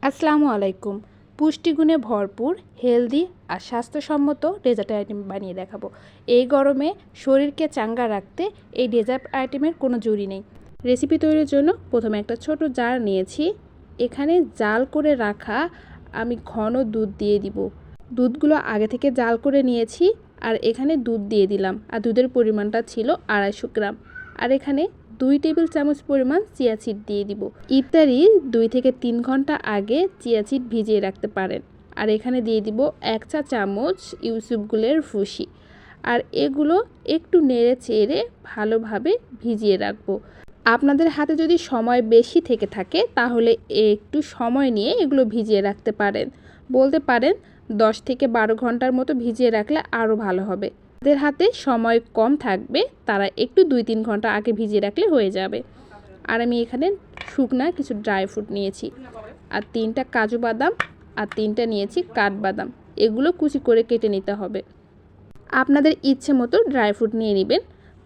আসসালামু আলাইকুম। পুষ্টিগুণে ভরপুর হেলদি আর স্বাস্থ্যসম্মত ডেজার্ট আইটেম বানিয়ে দেখাবো। এই গরমে শরীরকে চাঙ্গা রাখতে এই ডেজার্ট আইটেমের কোনো জুড়ি নেই। রেসিপি তৈরির জন্য প্রথমে একটা ছোট জার নিয়েছি। এখানে জাল করে রাখা আমি ঘন দুধ দিয়ে দিব। দুধগুলো আগে থেকে জাল করে নিয়েছি আর এখানে দুধ দিয়ে দিলাম। আর দুধের পরিমাণটা ছিল 250 গ্রাম। আর এখানে 2 টেবিল চামচ পরিমাণ চিয়া সিড দিয়ে দিব। ইফতারির 2 থেকে 3 ঘন্টা আগে চিয়া সিড ভিজিয়ে রাখতে পারেন। আর এখানে দিয়ে দিব 1 চা চামচ ইউসুফগুলের ভুসি। আর এগুলো একটু নেড়ে চেড়ে ভালোভাবে ভিজিয়ে রাখবো। আপনাদের হাতে যদি সময় বেশি থেকে থাকে তাহলে একটু সময় নিয়ে এগুলো ভিজিয়ে রাখতে পারেন। বলতে পারেন 10 থেকে 12 ঘন্টার মতো ভিজিয়ে রাখলে আরও ভালো হবে। যাদের হাতে সময় কম থাকবে তারা একটু 2-3 ঘন্টা আগে ভিজিয়ে রাখলে হয়ে যাবে। আর আমি এখানে শুকনা কিছু ড্রাই ফ্রুট নিয়েছি। আর 3টা কাজু বাদাম আর 3টা নিয়েছি কাঠবাদাম। এগুলো কুচি করে কেটে নিতে হবে। আপনাদের ইচ্ছে মতো ড্রাই ফ্রুট নিয়ে নেবেন।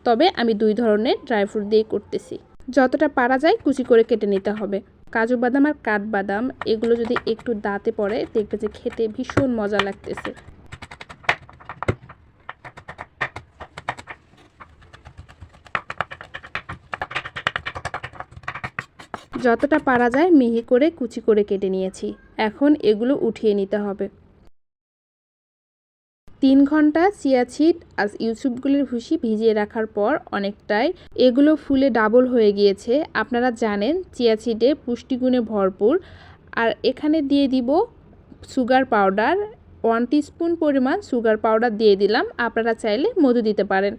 তবে আমি 2 ধরনের ড্রাই ফ্রুট দিয়ে করতেছি। যতটা পারা যায় কুচি করে কেটে নিতে হবে। কাজু বাদাম আর কাঠবাদাম এগুলো যদি একটু দাঁতে পড়ে দেখবে যে খেতে ভীষণ মজা লাগতেছে। যতটা পারা যায় মিহি করে কুচি করে কেটে নিয়েছি। এখন এগুলো উঠিয়ে নিতে হবে। 3 ঘন্টা চিয়া সিড আর ইউসুফগুলের ভুসি ভিজিয়ে রাখার পর অনেকটাই এগুলো ফুলে ডাবল হয়ে গিয়েছে। আপনারা জানেন চিয়া সিডে পুষ্টিগুণে ভরপুর। আর এখানে দিয়ে দিব সুগার পাউডার। 1 টিস্পুন পরিমাণ সুগার পাউডার দিয়ে দিলাম। আপনারা চাইলে মধু দিতে পারেন,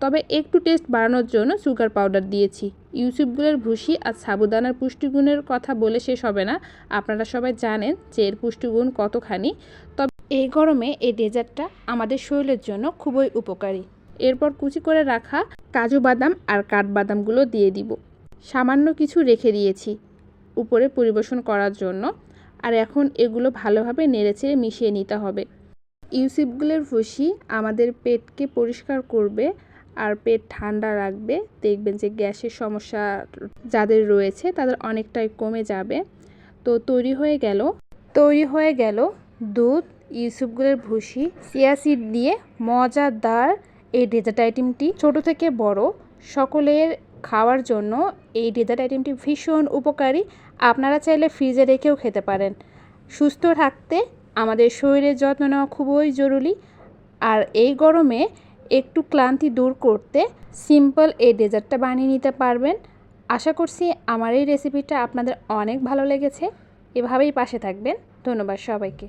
তবে একটু টেস্ট বাড়ানোর জন্য সুগার পাউডার দিয়েছি। ইউসুফগুলের ভুসি আর সাবুদানার পুষ্টিগুণের কথা বলে শেষ হবে না। আপনারা সবাই জানেন যে এর পুষ্টিগুণ কতখানি। তবে এই গরমে এই ডেজার্টটা আমাদের শরীরের জন্য খুবই উপকারী। এরপর কুচি করে রাখা কাজু বাদাম আর কাঠবাদামগুলো দিয়ে দিব। সামান্য কিছু রেখে দিয়েছি উপরে পরিবেশন করার জন্য। আর এখন এগুলো ভালোভাবে নেড়েচেড়ে মিশিয়ে নিতে হবে। ইউসুফগুলের ভুসি আমাদের পেটকে পরিষ্কার করবে আর পেট ঠান্ডা রাখবে। দেখবেন যে গ্যাসের সমস্যা যাদের রয়েছে তাদের অনেকটাই কমে যাবে। তো তৈরি হয়ে গেল দুধ, ইউসুফগুলের ভুসি, চিয়া সিড দিয়ে মজাদার এই ডেজার্ট আইটেমটি। ছোট থেকে বড় সকলের খাওয়ার জন্য এই ডেজার্ট আইটেমটি ভীষণ উপকারী। আপনারা চাইলে ফ্রিজে রেখেও খেতে পারেন। সুস্থ থাকতে আমাদের শরীরের যত্ন নেওয়া খুবই জরুরি। আর এই গরমে একটু ক্লান্তি দূর করতে সিম্পল এই ডেজার্টটা বানিয়ে নিতে পারবেন। আশা করছি আমার এই রেসিপিটা আপনাদের অনেক ভালো লেগেছে। এভাবেই পাশে থাকবেন। ধন্যবাদ সবাইকে।